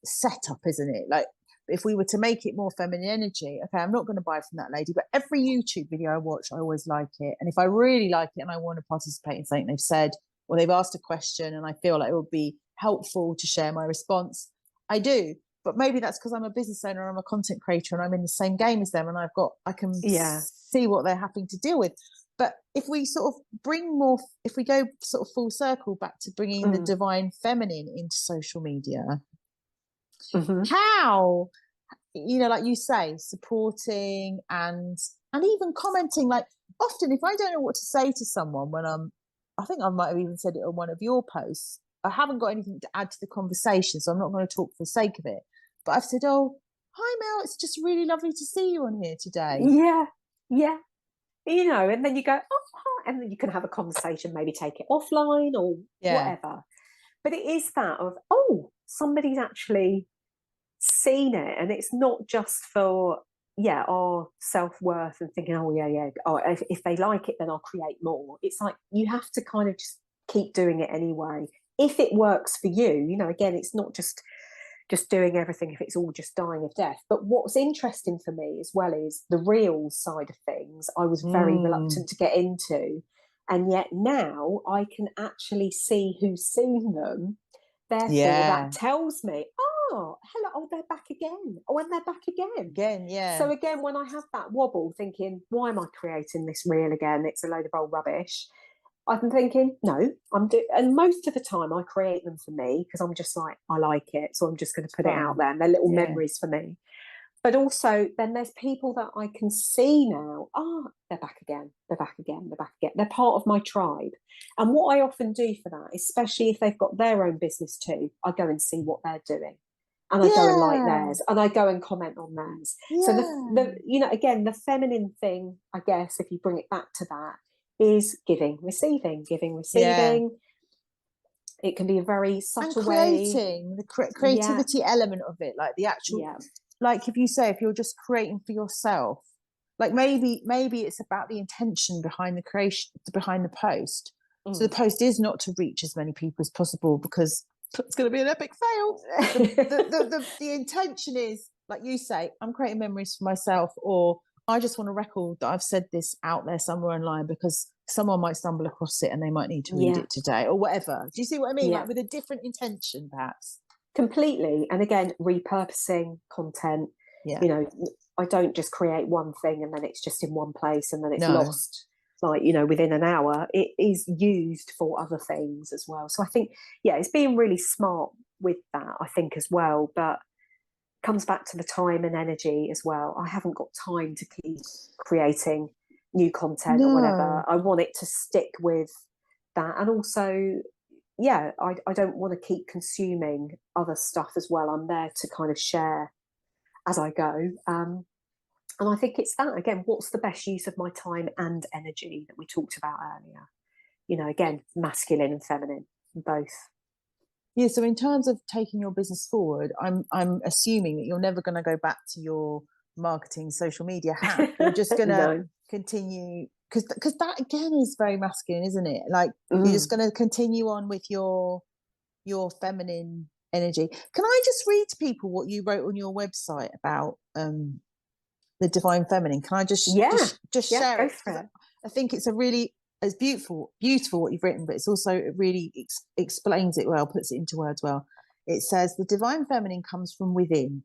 setup, isn't it? Like, if we were to make it more feminine energy, okay, I'm not going to buy from that lady, but every YouTube video I watch, I always like it. And if I really like it and I want to participate in something they've said, or they've asked a question and I feel like it would be helpful to share my response, I do. But maybe that's because I'm a business owner, I'm a content creator, and I'm in the same game as them, and I can see what they're having to deal with. But if we sort of if we go sort of full circle back to bringing the divine feminine into social media, how, like you say, supporting and even commenting, like, often if I don't know what to say to someone I think I might have even said it on one of your posts, I haven't got anything to add to the conversation, so I'm not going to talk for the sake of it, but I've said, oh, hi Mel, it's just really lovely to see you on here today. And then you go, oh, and then you can have a conversation, maybe take it offline or whatever. But it is that of, oh, somebody's actually seen it, and it's not just for our self-worth and thinking, if they like it, then I'll create more. It's like, you have to kind of just keep doing it anyway if it works for you. Again, it's not just doing everything if it's all just dying of death. But what's interesting for me as well is the Reels side of things. I was very reluctant to get into, and yet now I can actually see who's seen them. Therefore, that tells me, oh, hello, oh, they're back again. Oh, and they're back again. So again, when I have that wobble thinking, why am I creating this reel again? It's a load of old rubbish. I'm thinking, no, and most of the time I create them for me, because I'm just like, I like it, so I'm just going to put it out there, and they're little memories for me. But also, then there's people that I can see now, they're back again, they're back again, they're back again. They're part of my tribe. And what I often do for that, especially if they've got their own business too, I go and see what they're doing. And I go and like theirs, and I go and comment on theirs. So again, the feminine thing, I guess, if you bring it back to that, is giving, receiving. It can be a very subtle creating, the creativity element of it, like the actual, like, if you're just creating for yourself, like maybe it's about the intention behind the creation, behind the post. So the post is not to reach as many people as possible, because it's going to be an epic fail. The intention is, like you say, I'm creating memories for myself, or I just want a record that I've said this out there somewhere online, because someone might stumble across it and they might need to read it today or whatever. Do you see what I mean? Yeah. Like with a different intention, perhaps. Completely. And again, repurposing content. Yeah. You know, I don't just create one thing and then it's just in one place and then it's No. lost, like, you know, within an hour. It is used for other things as well. So I think, it's being really smart with that, I think, as well. But comes back to the time and energy as well. I haven't got time to keep creating new content or whatever. I want it to stick with that. And also, I don't want to keep consuming other stuff as well. I'm there to kind of share as I go. And I think it's that, again, what's the best use of my time and energy that we talked about earlier? You know, again, masculine and feminine, both. Yeah, so in terms of taking your business forward, I'm assuming that you're never going to go back to your marketing social media hat. You're just going to continue, because that again is very masculine, isn't it? Like you're just going to continue on with your feminine energy. Can I just read to people what you wrote on your website about the divine feminine? Can I just share it? I think it's it's beautiful what you've written, but it's also, it really explains it well, puts it into words well. It says the divine feminine comes from within.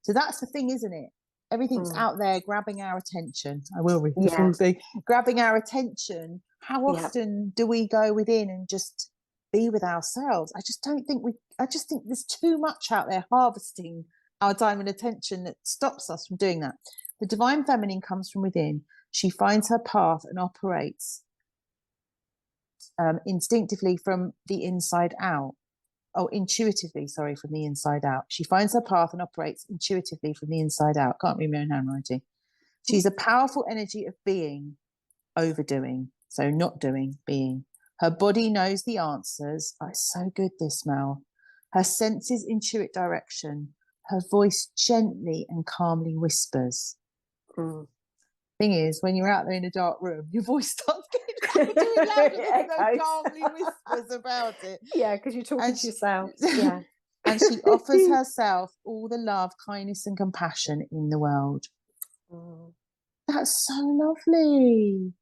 So that's the thing, isn't it? Everything's out there grabbing our attention. I will read the full thing. Grabbing our attention. How often do we go within and just be with ourselves? I just think there's too much out there harvesting our time and attention that stops us from doing that. The divine feminine comes from within. She finds her path and operates instinctively from the inside out. Intuitively, from the inside out. She finds her path and operates intuitively from the inside out. Can't read my own handwriting. She's a powerful energy of being, overdoing. So not doing, being. Her body knows the answers. Oh, it's so good, this, Mel. Her senses intuit direction. Her voice gently and calmly whispers. Thing is, when you're out there in a dark room, your voice starts getting louder and calmly whispers about it. Yeah, because you're talking to yourself. Yeah. And she offers herself all the love, kindness, and compassion in the world. That's so lovely.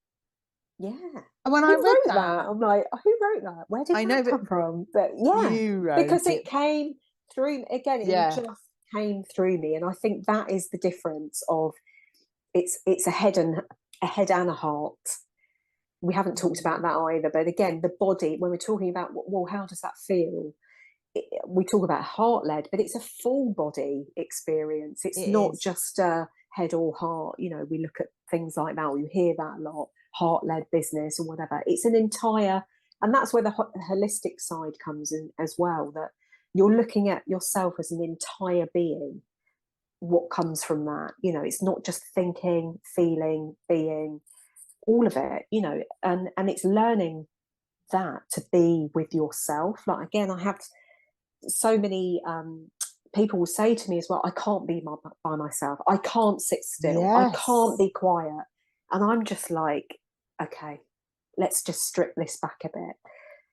Yeah. And when I read that, I'm like, who wrote that? Where did that come from? But you wrote because it came through again. It just came through me, and I think that is the difference of it's a head and a heart. We haven't talked about that either. But again, the body, when we're talking about, well, how does that feel? We talk about heart-led, but it's a full body experience. It's not just a head or heart. You know, we look at things like that, or you hear that a lot, heart-led business or whatever. It's an entire, and that's where the holistic side comes in as well, that you're looking at yourself as an entire being. What comes from that, you know, it's not just thinking, feeling, being, all of it, you know, and it's learning that to be with yourself. Like, again, I have so many people will say to me as well, I can't be by myself, I can't sit still, I can't be quiet. And I'm just like, okay, let's just strip this back a bit.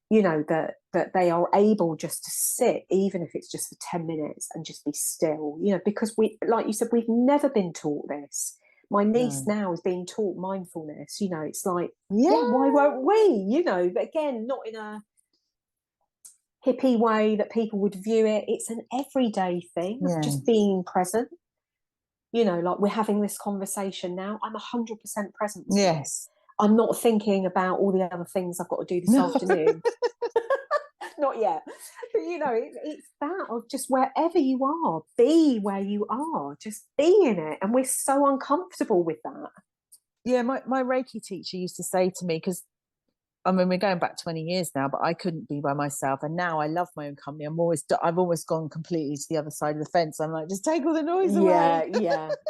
You know, that they are able just to sit, even if it's just for 10 minutes, and just be still, you know, because we, like you said, we've never been taught this. My niece now is being taught mindfulness, you know, it's like, why won't we? You know, but again, not in a hippie way that people would view it. It's an everyday thing of just being present. You know, like we're having this conversation now, I'm 100% present. Yes. I'm not thinking about all the other things I've got to do this afternoon. Not yet. But, you know, it's that of just wherever you are, be where you are, just be in it. And we're so uncomfortable with that. Yeah, my Reiki teacher used to say to me, because I mean, we're going back 20 years now, but I couldn't be by myself. And now I love my own company. I've always gone completely to the other side of the fence. I'm like, just take all the noise away.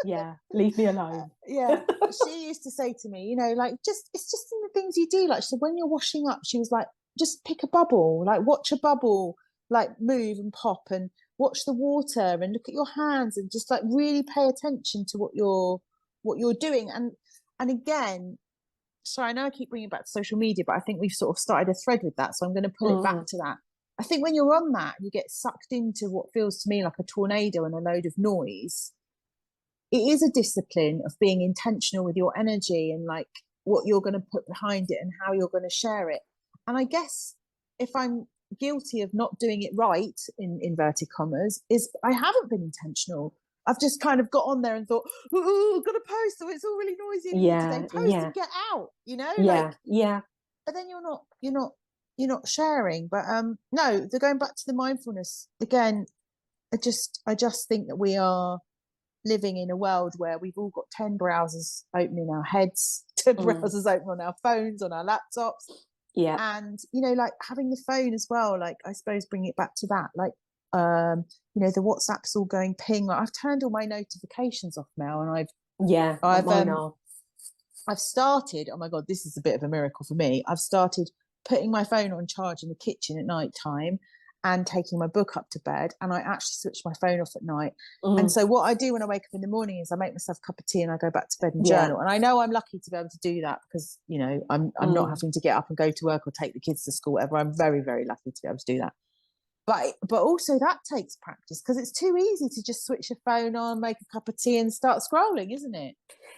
Yeah. Leave me alone. She used to say to me, you know, like, it's just in the things you do. Like, she said, when you're washing up, she was like, just pick a bubble, like watch a bubble, like move and pop, and watch the water and look at your hands, and just like really pay attention to what you're doing. And again, sorry, I know I keep bringing it back to social media, but I think we've sort of started a thread with that. So I'm going to pull it back to that. I think when you're on that, you get sucked into what feels to me like a tornado and a load of noise. It is a discipline of being intentional with your energy and like what you're going to put behind it and how you're going to share it. And I guess if I'm guilty of not doing it right, in inverted commas, is I haven't been intentional. I've just kind of got on there and thought, oh, got to post, so it's all really noisy in here today. Post and get out, you know? But then you're not sharing. But no, they're going back to the mindfulness again. I just think that we are living in a world where we've all got 10 browsers open in our heads, 10 browsers open on our phones, on our laptops. Yeah. And, you know, like having the phone as well, like I suppose bring it back to that, like, you know, the WhatsApp's all going ping. Like, I've turned all my notifications off now, and I've started, oh my God, this is a bit of a miracle for me. I've started putting my phone on charge in the kitchen at night time and taking my book up to bed, and I actually switch my phone off at night. And so what I do when I wake up in the morning is I make myself a cup of tea and I go back to bed and journal. And I know I'm lucky to be able to do that because, you know, I'm not having to get up and go to work or take the kids to school, whatever. I'm very, very lucky to be able to do that. But also that takes practice, because it's too easy to just switch your phone on, make a cup of tea and start scrolling, isn't it?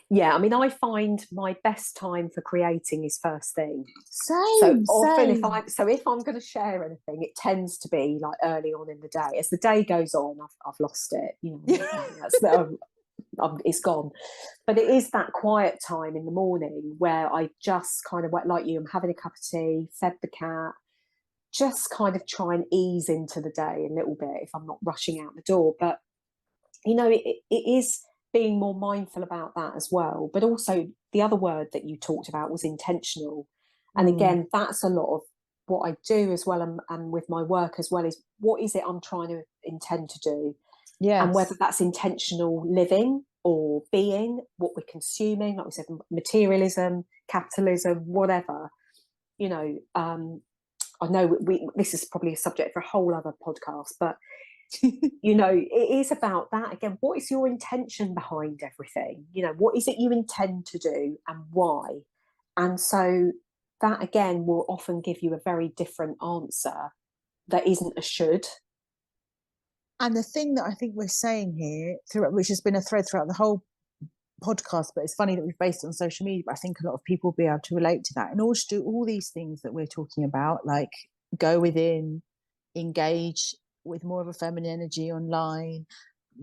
Yeah, I mean, I find my best time for creating is first thing. Same. If I'm going to share anything, it tends to be like early on in the day. As the day goes on, I've lost it. You know, it's gone. But it is that quiet time in the morning where I just kind of, like you, I'm having a cup of tea, fed the cat, just kind of try and ease into the day a little bit if I'm not rushing out the door. But you know, it is being more mindful about that as well. But also the other word that you talked about was intentional. And again, that's a lot of what I do as well, and with my work as well, is what is it I'm trying to intend to do? Yes. And whether that's intentional living or being, what we're consuming, like we said, materialism, capitalism, whatever, you know, I know this is probably a subject for a whole other podcast, but you know, it is about that again. What is your intention behind everything? You know, what is it you intend to do and why? And so that again will often give you a very different answer that isn't a should. And the thing that I think we're saying here, which has been a thread throughout the whole podcast, but it's funny that we've based it on social media, but I think a lot of people will be able to relate to that. In order to do all these things that we're talking about, like go within, engage with more of a feminine energy online,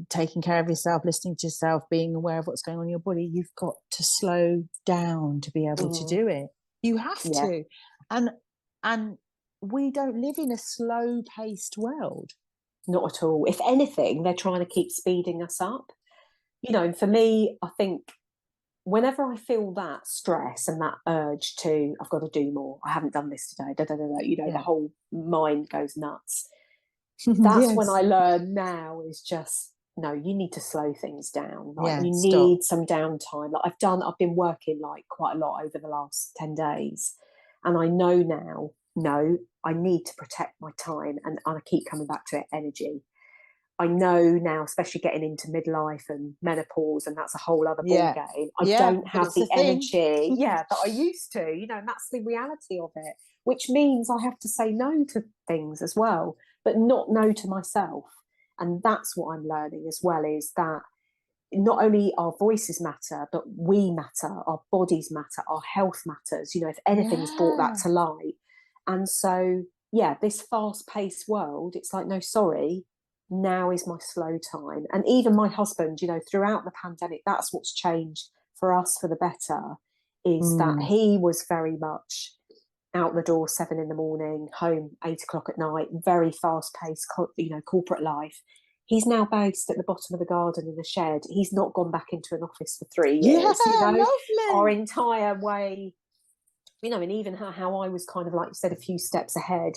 taking care of yourself, listening to yourself, being aware of what's going on in your body, you've got to slow down to be able to do it. You have to. And we don't live in a slow paced world. Not at all. If anything, they're trying to keep speeding us up. You know, and for me, I think whenever I feel that stress and that urge to, I've got to do more, I haven't done this today, you know, the whole mind goes nuts. That's when I learn now is just, no, you need to slow things down. Like you need some downtime. Like I've been working like quite a lot over the last 10 days. And I know now, no, I need to protect my time. And I keep coming back to it, energy. I know now, especially getting into midlife and menopause, and that's a whole other ball game. I don't have the energy, that I used to, you know, and that's the reality of it, which means I have to say no to things as well, but not no to myself. And that's what I'm learning as well, is that not only our voices matter, but we matter, our bodies matter, our health matters. You know, if anything's brought that to light. And so, this fast-paced world, it's like, no, sorry, now is my slow time. And even my husband, you know, throughout the pandemic, that's what's changed for us for the better, is that he was very much out the door 7 a.m, home 8 o'clock at night, very fast-paced, you know, corporate life. He's now based at the bottom of the garden in a shed. He's not gone back into an office for 3 years. You know, lovely. Our entire way, you know, and even how I was kind of, like you said, a few steps ahead.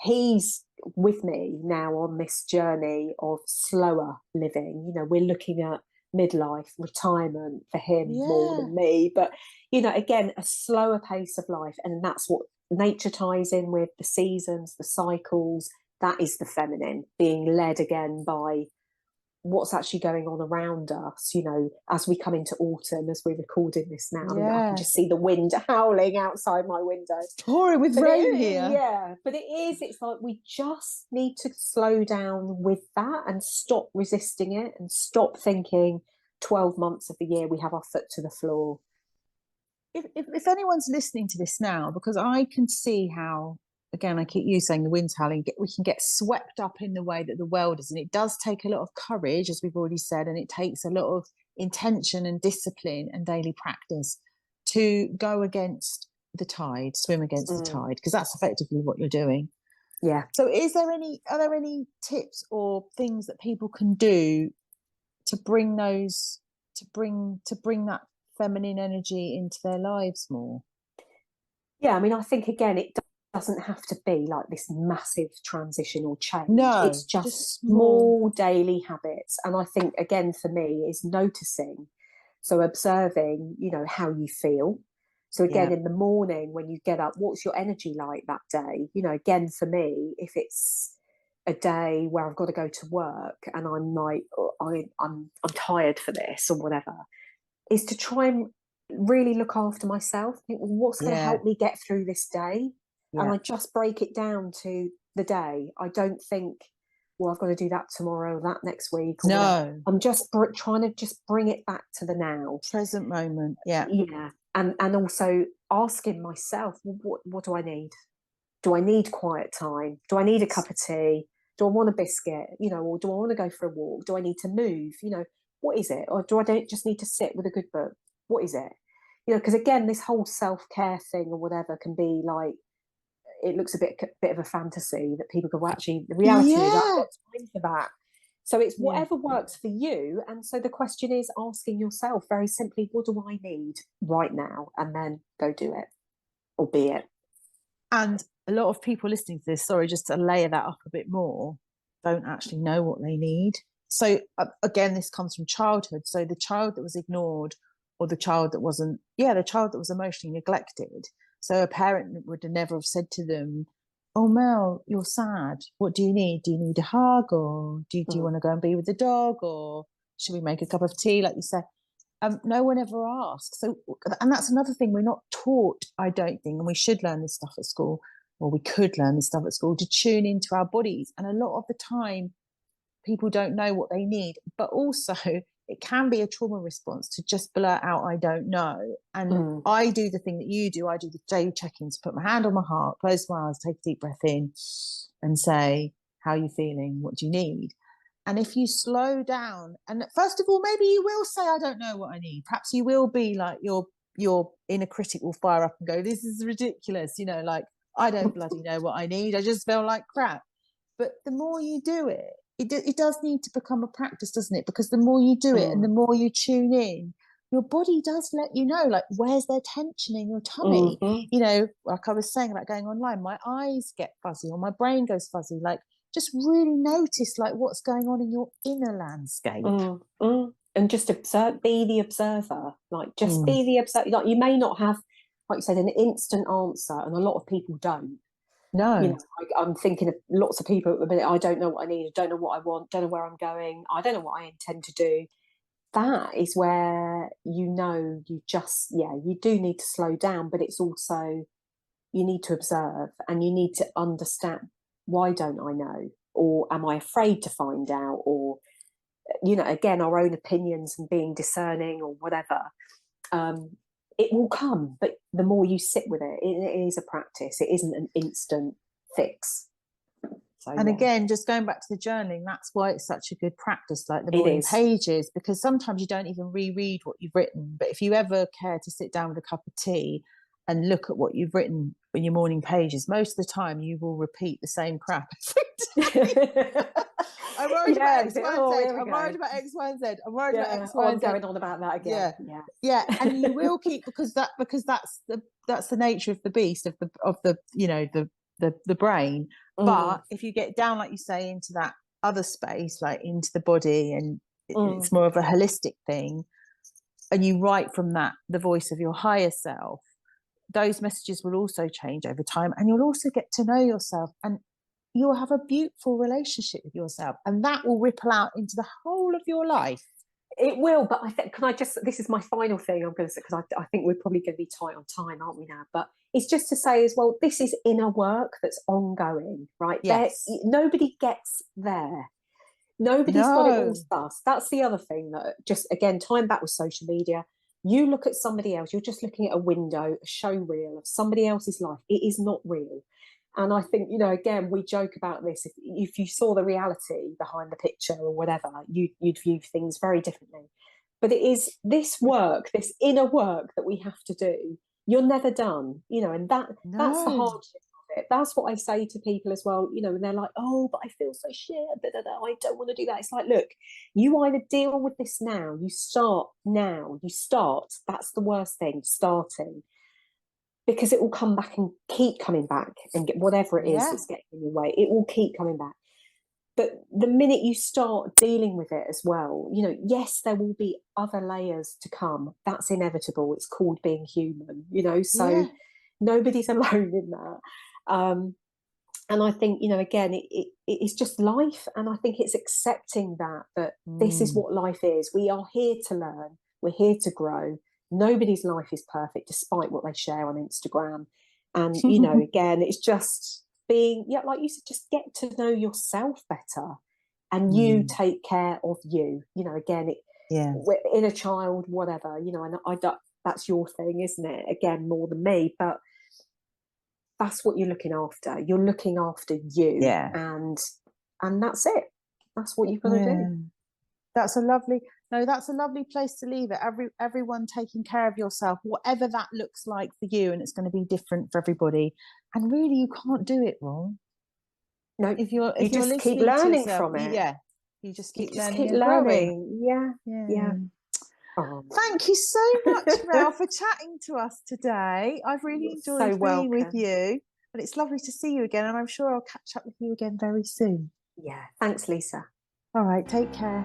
He's with me now on this journey of slower living. You know, we're looking at midlife, retirement for him more than me. But, you know, again, a slower pace of life. And that's what nature ties in with, the seasons, the cycles. That is the feminine, being led again by what's actually going on around us. You know, as we come into autumn, as we're recording this now, I can just see the wind howling outside my window. It's pouring with rain here. Yeah, but it's like we just need to slow down with that and stop resisting it and stop thinking 12 months of the year we have our foot to the floor. if anyone's listening to this now, because I can see how, again, I keep you saying the wind's howling, we can get swept up in the way that the world is. And it does take a lot of courage, as we've already said, and it takes a lot of intention and discipline and daily practice to go against the tide, swim against the tide, because that's effectively what you're doing. Yeah. So are there any tips or things that people can do to bring that feminine energy into their lives more? Yeah, I mean, I think again, it doesn't have to be like this massive transition or change. No, it's just small daily habits. And I think again, for me, is noticing. So observing, how you feel. So again, in the morning when you get up, what's your energy like that day? Again, for me, if it's a day where I've got to go to work and I'm like, I'm tired for this or whatever, is to try and really look after myself. Think, well, what's going to help me get through this day? And I just break it down to the day. I don't think, well, I've got to do that tomorrow or that next week. Or whatever. I'm just trying to just bring it back to the now. Present moment. Yeah. And also asking myself, well, what do I need? Do I need quiet time? Do I need a cup of tea? Do I want a biscuit? Or do I want to go for a walk? Do I need to move? What is it? Or do I don't just need to sit with a good book? What is it? Because again, this whole self-care thing or whatever can be like, it looks a bit of a fantasy that people go, well, actually, the reality is I've got time for that. So it's whatever works for you. And so the question is asking yourself very simply, what do I need right now? And then go do it or be it. And a lot of people listening to this, sorry, just to layer that up a bit more, don't actually know what they need. So again, this comes from childhood. So the child that was ignored, or the child that wasn't, the child that was emotionally neglected. So a parent would never have said to them, oh, Mel, you're sad. What do you need? Do you need a hug? Or do you want to go and be with the dog? Or should we make a cup of tea, like you said? No one ever asks. So, and that's another thing we're not taught, I don't think, and we should learn this stuff at school, or we could learn this stuff at school, to tune into our bodies. And a lot of the time, people don't know what they need, but also it can be a trauma response to just blurt out, I don't know. And I do the thing that you do. I do the daily check-ins, put my hand on my heart, close my eyes, take a deep breath in and say, how are you feeling? What do you need? And if you slow down, and first of all, maybe you will say, I don't know what I need. Perhaps you will be like, your inner critic will fire up and go, this is ridiculous. Like, I don't bloody know what I need. I just feel like crap. But the more you do it, it does need to become a practice, doesn't it? Because the more you do it and the more you tune in, your body does let you know, like, where's there tension in your tummy? Like I was saying about going online, my eyes get fuzzy or my brain goes fuzzy. Like, just really notice like what's going on in your inner landscape. And just be the observer. Like, just be the observer. Like, you may not have, like you said, an instant answer, and a lot of people don't. No. I'm thinking of lots of people at the minute, I don't know what I need, I don't know what I want, don't know where I'm going, I don't know what I intend to do. That is where you just, you do need to slow down, but it's also, you need to observe and you need to understand, why don't I know? Or am I afraid to find out? Or, again, our own opinions and being discerning or whatever. It will come, but the more you sit with it, it is a practice. It isn't an instant fix. So, and again, just going back to the journaling, that's why it's such a good practice, like the morning pages, because sometimes you don't even reread what you've written. But if you ever care to sit down with a cup of tea and look at what you've written in your morning pages, most of the time you will repeat the same crap every day. I'm worried about X, Y, and Z. I'm worried about X, Y, and Z. I'm worried about X, Y, and Z. I'm going on about that again. Yeah. And you will keep, because that's the nature of the beast, of the brain. But if you get down, like you say, into that other space, like into the body, and it's more of a holistic thing, and you write from that, the voice of your higher self, those messages will also change over time, and you'll also get to know yourself, and you'll have a beautiful relationship with yourself, and that will ripple out into the whole of your life. It will, but I think, this is my final thing I'm going to say, because I think we're probably going to be tight on time, aren't we now? But it's just to say as well, this is inner work that's ongoing, right? Yes. Nobody gets there. Nobody's got it all sussed. That's the other thing, that just, again, time back with social media, You look at somebody else, you're just looking at a window, a show reel of somebody else's life. It is not real. And I think, you know, again, we joke about this. If you saw the reality behind the picture or whatever, you'd view things very differently. But it is this work, this inner work that we have to do. You're never done, you know, and that's the No. hardship of it. That's what I say to people as well, you know, and they're like, oh, but I feel so shit. I don't want to do that. It's like, look, you either deal with this now, you start now, you start. That's the worst thing, starting, because it will come back and keep coming back and get whatever it is that's getting in your way. It will keep coming back. But the minute you start dealing with it as well, you know, yes, there will be other layers to come. That's inevitable. It's called being human, you know, so nobody's alone in that. And I think, you know, again, it's just life. And I think it's accepting that this is what life is. We are here to learn. We're here to grow. Nobody's life is perfect, despite what they share on Instagram. And, you know, again, it's just being, like you said, just get to know yourself better, and you take care of you. You know, again, inner child, whatever, you know, and that's your thing, isn't it? Again, more than me, but that's what you're looking after. You're looking after you, and that's it. That's what you've got to do. That's a lovely place to leave it. Everyone taking care of yourself, whatever that looks like for you, and it's going to be different for everybody. And really, you can't do it wrong. No, if you're just keep learning from it. You just keep learning and growing. Yeah. Oh. Thank you so much, Mel, for chatting to us today. I've really enjoyed being with you, and it's lovely to see you again. And I'm sure I'll catch up with you again very soon. Yeah. Thanks, Lisa. All right. Take care.